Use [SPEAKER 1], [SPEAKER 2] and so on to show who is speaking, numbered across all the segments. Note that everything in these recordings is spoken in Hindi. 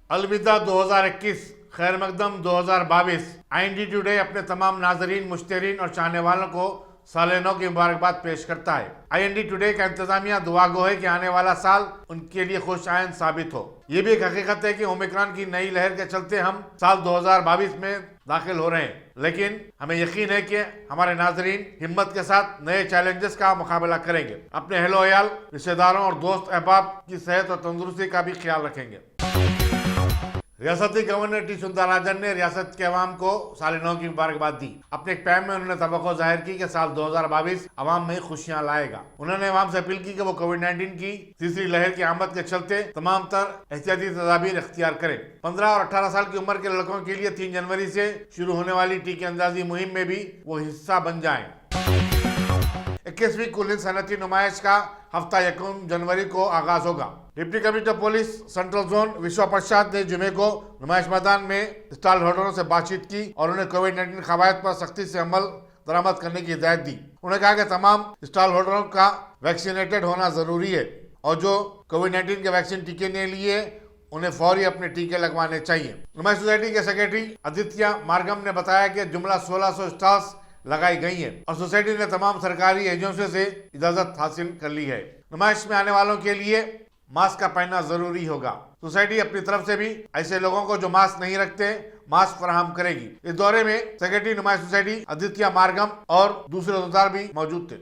[SPEAKER 1] अलविदा 2021, खैर मकदम 2022। आईएनडी टुडे अपने तमाम नाजरीन, मुश्तरीन और चाहने वालों को साल नौ की मुबारकबाद पेश करता है। आईएनडी टुडे का इंतजामिया दुआ गो है कि आने वाला साल उनके लिए खुशआइंद साबित हो। ये भी एक हकीकत है कि ओमिक्रॉन की नई लहर के चलते हम साल 2022 में दाखिल हो रहे हैं, लेकिन हमें यकीन है कि हमारे नाजरीन हिम्मत के साथ नए चैलेंजेस का मुकाबला करेंगे, अपने अहलो अयाल, रिश्तेदारों और दोस्त अहबाब की सेहत और तंदुरुस्ती का भी ख्याल रखेंगे। रियासती गवर्नर टी सुंदरराजन ने रियासत के अवाम को साल नौ की मुबारकबाद दी। अपने एक पैम में उन्होंने तवक्को जाहिर की कि साल 2022 अवाम में खुशियां लाएगा। उन्होंने अवाम से अपील की कि वो कोविड-19 की तीसरी लहर की आमद के चलते तमाम तर एहतियाती तदाबीर इख्तियार करें। 15 और 18 साल की उम्र के लड़कों के लिए 3 जनवरी से शुरू होने वाली टीके अंदाजी मुहिम में भी वो हिस्सा बन जाएं। 21वीं कुल हिंद सनअती नुमाइश का हफ्ता 1 जनवरी को आगाज होगा। Deputy commissioner police central zone विश्वा प्रसाद ने जुमे को नुमाइश मैदान में स्टॉल होल्डरों से बातचीत की और उन्हें कोविड-19 कवायद पर सख्ती से अमल दरामद करने की हिदायत दी। उन्होंने कहा कि तमाम स्टॉल होल्डरों का वैक्सीनेटेड होना जरूरी है और जो कोविड-19 के वैक्सीन टीके ने लिए उन्हें फौरी अपने टीके लगवाने चाहिए। नुमाइश सोसाइटी के सेक्रेटरी आदित्य मार्गम ने बताया कि जुमला 1600 स्टॉल्स लगाई गई है और सोसाइटी ने तमाम सरकारी एजेंसियों से इजाजत हासिल कर ली है। नुमाइश में आने वालों के लिए मास्क का पहनना जरूरी होगा। सोसाइटी अपनी तरफ से भी ऐसे लोगों को जो मास्क नहीं रखते मास्क फराहम करेगी। इस दौरे में सेक्रेटरी नुमाइश सोसाइटी आदित्य मार्गम और दूसरे अहदेदार भी मौजूद थे।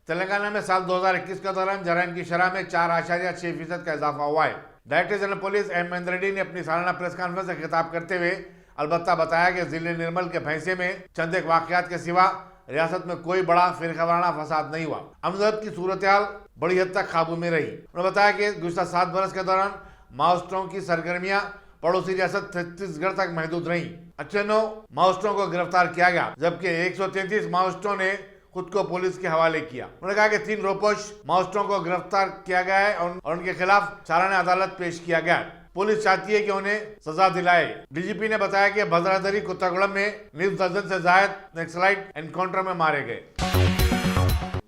[SPEAKER 1] तेलंगाना में साल 2021 के दौरान जराइम की शरह में 4.6% का इजाफा हुआ है। Director general police M Mahender Reddy ने अपनी सालाना प्रेस कॉन्फ्रेंस से खिताब करते हुए अलबत्ता बताया कि जिले निर्मल के भैंसे में चंद एक वाकयात के सिवा रियासत में कोई बड़ा फिरकावाराना फसाद नहीं हुआ। अमजद की सूरत हाल बड़ी हद तक काबू में रही। उन्होंने बताया कि गुज़श्ता 7 बरस के दौरान माओइस्टों की सरगर्मियां पड़ोसी रियासत छत्तीसगढ़ तक महदूद रही। 98 माओइस्टों को गिरफ्तार किया गया, जबकि 133 माओइस्टों ने खुद को पुलिस के हवाले किया। उन्होंने कहा कि 3 रोपोश माओइस्टों को गिरफ्तार किया गया है और उनके खिलाफ चालान अदालत पेश किया गया है। पुलिस चाहती है कि उन्हें सजा दिलाए। डीजीपी ने बताया कि भद्रादरी कुत्तागुड़म में 20 दर्जन से जायद नक्सलाइट एनकाउंटर में मारे गए।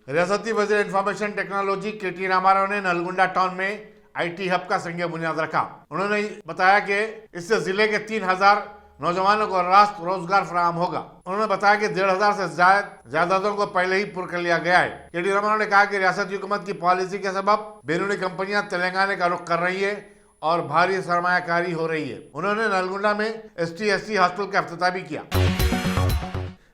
[SPEAKER 1] रियासती वजीर इंफॉर्मेशन टेक्नोलॉजी के.टी. रामाराव ने नलगुंडा टाउन में IT हब का संग बुनियाद रखा। उन्होंने बताया कि इससे जिले के 3000 नौजवानों को रास्त रोजगार फराहम होगा। उन्होंने बताया कि 1500 से जायदादों को पहले ही पुर कर लिया गया है। के.टी. रामाराव ने कहा कि रियासती हुकूमत की पॉलिसी के सबब बैरूनी कंपनियां तेलंगाना का रुख कर रही है और भारी सरमायाकारी हो रही है। उन्होंने नलगुंडा में ST/SC हॉस्टल का इफ्तिताह भी किया।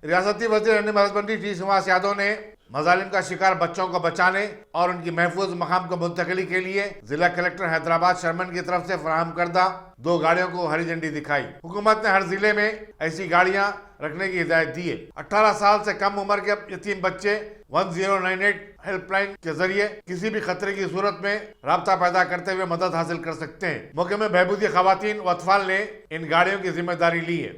[SPEAKER 1] रियासती वजीर animal husbandry T Srinivas Yadav ने मजालिम का शिकार बच्चों को बचाने और उनकी महफूज मकाम को मुंतकिली के लिए जिला कलेक्टर हैदराबाद शर्मन की तरफ से फराहम करदा 2 गाड़ियों को हरी झंडी दिखाई। हुकूमत ने हर जिले में ऐसी गाड़ियां रखने की हिदायत दी है। 18 साल से कम उम्र के यतीम बच्चे 1098 हेल्पलाइन के जरिए किसी भी खतरे की सूरत में राब्ता पैदा करते हुए मदद हासिल कर सकते हैं। मौके में बहबूदी खवातीन व अतफाल ने इन गाड़ियों की जिम्मेदारी ली है।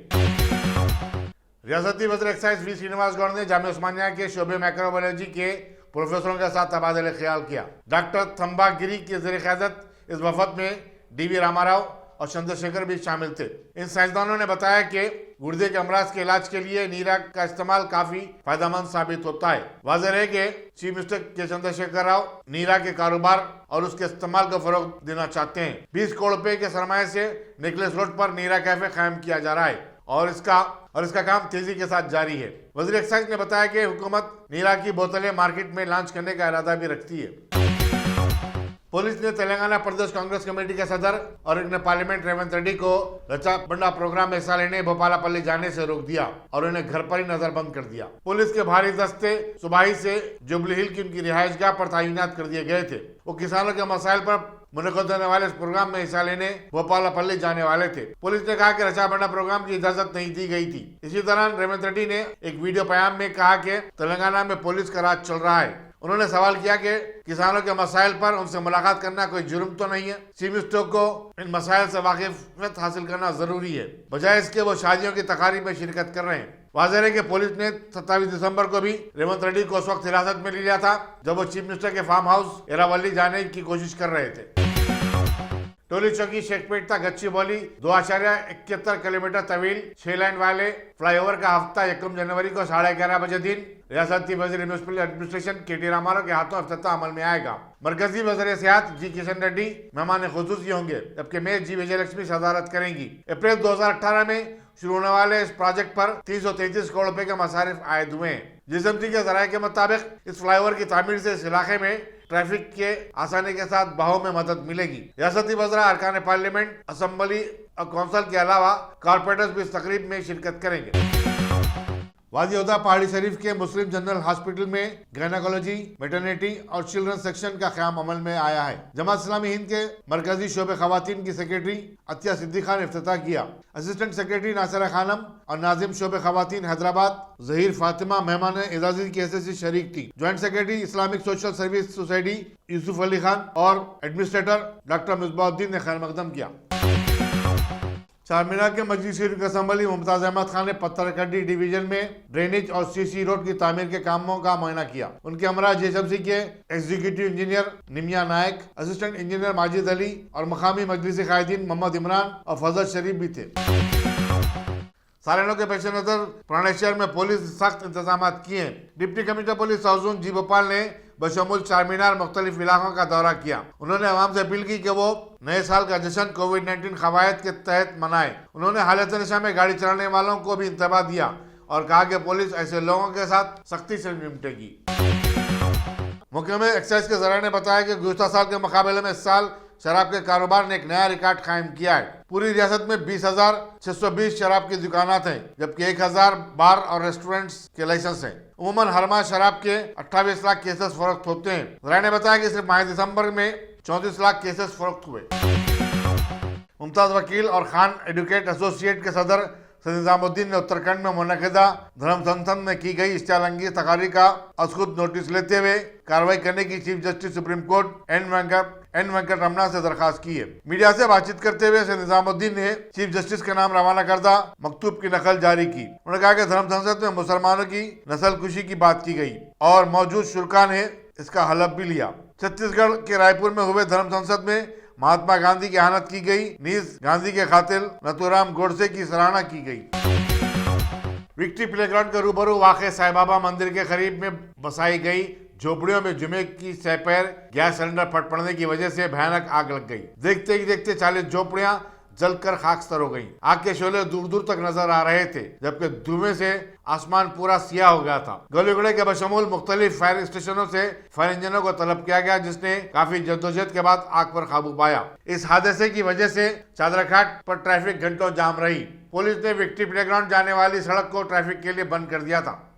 [SPEAKER 1] रियासती वज़ीर एक्साइज वी श्रीनिवास गौड़ ने जामिया उस्मानिया के शोबे माइक्रोबायोलॉजी के प्रोफेसरों के साथ तबादला ख्याल किया। डॉक्टर थम्बागिरी की ज़ेर क़यादत इस वफद में DV रामाराव और चंद्रशेखर भी शामिल थे। इन साइंसदानों ने बताया कि गुर्दे के अमराज के इलाज के लिए नीरा का इस्तेमाल काफी फायदेमंद साबित होता है। वाज़ेह है कि चीफ मिनिस्टर के चंद्रशेखर राव नीरा के कारोबार और उसके इस्तेमाल को फरोग देना चाहते हैं। 20 करोड़ रुपए के सरमाए से नेकलेस रोड पर नीरा कैफे कायम किया जा रहा है और इसका काम तेजी के साथ जारी है। वज़ीर एक्साइज ने बताया कि हुकूमत नीरा की बोतलें मार्केट में लॉन्च करने का इरादा भी रखती है। पुलिस ने तेलंगाना प्रदेश कांग्रेस कमेटी के सदर और इग्न पार्लियामेंट रेवंत रेड्डी को रचा बंडा प्रोग्राम में हिस्सा लेने भोपालापल्ली जाने से रोक दिया और उन्हें घर पर ही नजरबंद कर दिया। पुलिस के भारी दस्ते सुबह ही से जुबली हिल की उनकी रिहाइशगाह पर तैनात कर दिए गए थे। वो किसानों के मसाइल पर मुनक़द होने वाले इस प्रोग्राम में हिस्सा लेने भोपालापल्ली जाने वाले थे। पुलिस ने कहा कि रचा बंडा प्रोग्राम की इजाजत नहीं दी गई थी। इसी दौरान रेवंत रेड्डी ने एक वीडियो बयान में कहा कि तेलंगाना में पुलिस का राज चल रहा है। उन्होंने सवाल किया कि किसानों के मसाइल पर उनसे मुलाकात करना कोई जुर्म तो नहीं है। चीफ मिनिस्टर को इन मसाइल से वाकिफियत हासिल करना जरूरी है, बजाय इसके वो शादियों की तकारीब में शिरकत कर रहे हैं। वाज़ेह है कि पुलिस ने 27 दिसंबर को भी रेवंत रेड्डी को उस वक्त हिरासत में ले लिया था जब वो चीफ मिनिस्टर के फार्म हाउस एरावली जाने की कोशिश कर रहे थे। टोली चौकी शेखपेट तक गच्चीबौली 2.71 किलोमीटर तवील 6 लाइन वाले फ्लाईओवर का हफ्ता 1 जनवरी को 11:30 बजे दिन रियासती वजीर म्यूनिसिपल एडमिनिस्ट्रेशन KT रामाराव के हाथों अफ्ताह अमल में आएगा। मरकजी वज़ीर सेहत जी किशन रेड्डी मेहमान खुसूसी होंगे, जबकि मेयर जी विजयलक्ष्मी सदारत करेंगी। अप्रैल 2018 में शुरू होने वाले इस प्रोजेक्ट पर 333 करोड़ रुपए के मसारिफ आयद हुए हैं। GSMC के जराये के मुताबिक इस फ्लाईओवर की तामीर से इस इलाके में ट्रैफिक के आसानी के साथ बहाव में मदद मिलेगी। रियासती वज़रा, अरकान पार्लियामेंट, असम्बली और कौंसिल के अलावा कॉर्पोरेटर्स भी इस तकरीब में शिरकत करेंगे। वादी ओदा पहाड़ी शरीफ के मुस्लिम जनरल हॉस्पिटल में गायनेकोलॉजी, मैटरनिटी और चिल्ड्रन सेक्शन का क़याम अमल में आया है। जमात इस्लामी हिंद के मरकजी शोबे खवातीन की सेक्रेटरी अतिया सिद्दीक़ा ने इफ्तिताह किया। असिस्टेंट सेक्रेटरी नासिरा खानम और नाजिम शोबे खवातीन हैदराबाद ज़हीर फातिमा मेहमान एजाज़ी की हैसियत से शरीक थी। Joint secretary Islamic social service society Yusuf Ali Khan और एडमिनिस्ट्रेटर डॉक्टर मिसबाउद्दीन ने खैर मकदम किया। चारमीनार के मजलिस शरीफ असम्बली मुमताज अहमद खान ने पत्थरकड्डी डिवीजन में ड्रेनेज और CC रोड की तामीर के कामों का मुआयना किया। उनके हमरा GSMC के एग्जीक्यूटिव इंजीनियर निमिया नायक, असिस्टेंट इंजीनियर माजिद अली और मकामी मजलिस कायदीन मोहम्मद इमरान और फजल शरीफ भी थे। सालानों के पेश नजर पुराने शहर में पुलिस सख्त इंतजाम किए। डिप्टी कमिश्नर पुलिस साउजून जी भोपाल ने बशमूल चारमीनार मुख्तलिफ इलाकों का दौरा किया। उन्होंने अवाम से अपील की कि वो नए साल का जश्न कोविड-19 कवायद के तहत मनाए। उन्होंने हालत नशा में गाड़ी चलाने वालों को भी इंतबाह दिया और कहा कि पुलिस ऐसे लोगों के साथ सख्ती से निपटेगी। मुख्यमंत्री एक्साइज के जराये ने बताया कि गुज़श्ता साल के मुकाबले में इस साल शराब के कारोबार ने एक नया रिकॉर्ड कायम किया है। पूरी रियासत में 20,620 शराब की दुकानात हैं, जबकि 1,000 बार और रेस्टोरेंट्स के लाइसेंस हैं। उमूमन हर माह शराब के 28 लाख केसेस फरोख्त होते हैं। जराये ने बताया कि सिर्फ माह दिसंबर में 34 लाख केसेस फरोख्त हुए। मुमताज वकील और खान एडवोकेट एसोसिएट के सदर सैयद निजामुद्दीन ने उत्तराखंड में मुनक़िदा धर्म संसद में की गई इश्तिहाल तकारीर का आज खुद नोटिस लेते हुए कार्रवाई करने की chief justice supreme court N Venkataramana से दरखास्त की है। मीडिया से बातचीत करते हुए सैयद निजामुद्दीन ने चीफ जस्टिस के नाम रवाना करदा मकतूब की नकल जारी की। उन्होंने कहा कि धर्म संसद में मुसलमानों की नस्ल कुशी की बात की गई और मौजूद शुरा ने इसका हलफ भी लिया। छत्तीसगढ़ के रायपुर में हुए धर्म संसद में महात्मा गांधी की आनत की गई। नीज गांधी के कातिल नथुराम गोडसे की सराहना की गई। विक्ट्री प्लेग्राउंड के रूबरू वाक़े साईं बाबा मंदिर के करीब में बसाई गई झोपड़ियों में जुमे की सपहर गैस सिलेंडर फट पड़ने की वजह से भयानक आग लग गई। देखते ही देखते 40 झोपड़ियां जलकर खाकस्तर हो गईं। आग के शोले दूर दूर तक नजर आ रहे थे, जबकि धुएं से आसमान पूरा सियाह हो गया था। गोलीगुड़े के बशमूल मुख्तलिफ फायर स्टेशनों से फायर इंजनों को तलब किया गया, जिसने काफी जद्दोजहद के बाद आग पर काबू पाया। इस हादसे की वजह से चादरघाट पर ट्रैफिक घंटों जाम रही। पुलिस ने विक्ट्री प्लेग्राउंड जाने वाली सड़क को ट्रैफिक के लिए बंद कर दिया था।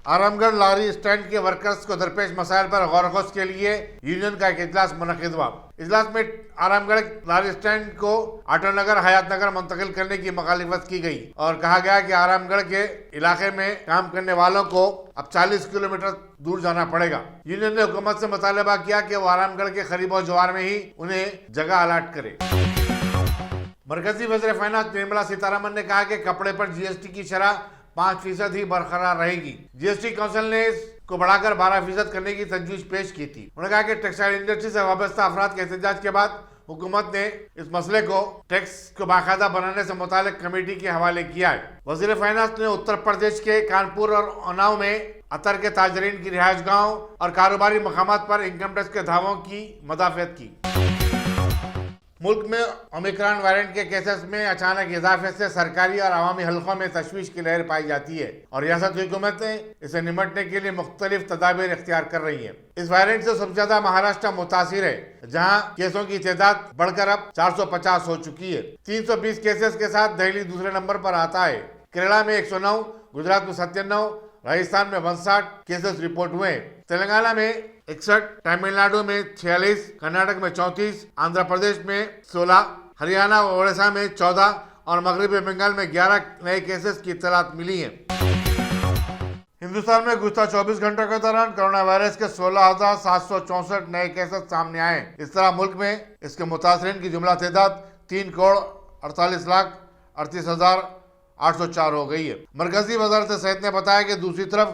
[SPEAKER 1] आरामगढ़ लारी स्टैंड के वर्कर्स को दरपेश मसाइल पर गौर-व-खोज के लिए यूनियन का एक इजलास मुनक़िद हुआ। इजलास में आरामगढ़ लारी स्टैंड को आटो नगर हयात नगर मुंतकिल करने की मुखालिफत की गई और कहा गया कि आरामगढ़ के इलाके में काम करने वालों को अब 40 किलोमीटर दूर जाना पड़ेगा। यूनियन ने हुकूमत से मुतालबा किया कि वो आरामगढ़ के करीब जवार में ही उन्हें जगह अलाट करे। मरकजी वज़ीर फाइनेंस निर्मला सीतारमन ने कहा कि कपड़े पर GST की शरह 5% ही बरकरार रहेगी। GST काउंसिल ने इसको बढ़ाकर 12% करने की तजवीज पेश की थी। उन्होंने कहा कि टेक्सटाइल इंडस्ट्री से वाबस्ता अफराद के एहतजाज के बाद हुकूमत ने इस मसले को टैक्स को बाकायदा बनाने से मुतालिक कमेटी के हवाले किया है। वज़ीर फाइनेंस ने उत्तर प्रदेश के कानपुर और उन्नाव में अतर के ताजरीन की रिहाइश गाहों और कारोबारी मकामात पर इनकम टैक्स के दावों की मदाफियत की। मुल्क में ओमिक्रॉन वेरिएंट के केसेस में अचानक इजाफे से सरकारी और अवामी हलकों में तशवीश की लहर पाई जाती है और रियासती हुकूमतें इसे निमटने के लिए मुख्तलिफ तदाबीर इख्तियार कर रही है। इस वेरिएंट से सबसे ज्यादा महाराष्ट्र मुतासिर है, जहां केसों की तादाद बढ़कर अब 450 हो चुकी है। 320 केसेस के साथ दिल्ली दूसरे नंबर पर आता है। केरला में 109, गुजरात में 97, राजस्थान में 59 केसेस रिपोर्ट हुए। तेलंगाना में 61, तमिलनाडु में 46, कर्नाटक में 34, आंध्र प्रदेश में 16, हरियाणा और ओडिशा में 14 और मगरबी बंगाल में 11 नए केसेस की इत्तलात मिली है। हिंदुस्तान में गुज़श्ता 24 घंटों के दौरान कोरोना वायरस के 16,764 नए केसेस सामने आए। इस तरह मुल्क में इसके मुतासरीन की जुमला तादाद 3,48,38,804 हो गई है। मरकजी वजारत सेहत ने बताया कि दूसरी तरफ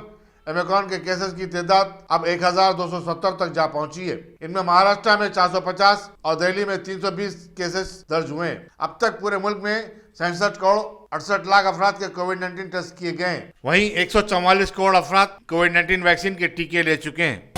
[SPEAKER 1] ओमिक्रॉन के केसेस की तादाद अब 1270 तक जा पहुंची है। इनमें महाराष्ट्र में 450 और दिल्ली में 320 केसेस दर्ज हुए हैं। अब तक पूरे मुल्क में 67 करोड़ 68 लाख अफराद के कोविड-19 टेस्ट किए गए हैं। वहीं 144 करोड़ अफराद कोविड-19 वैक्सीन के टीके ले चुके हैं।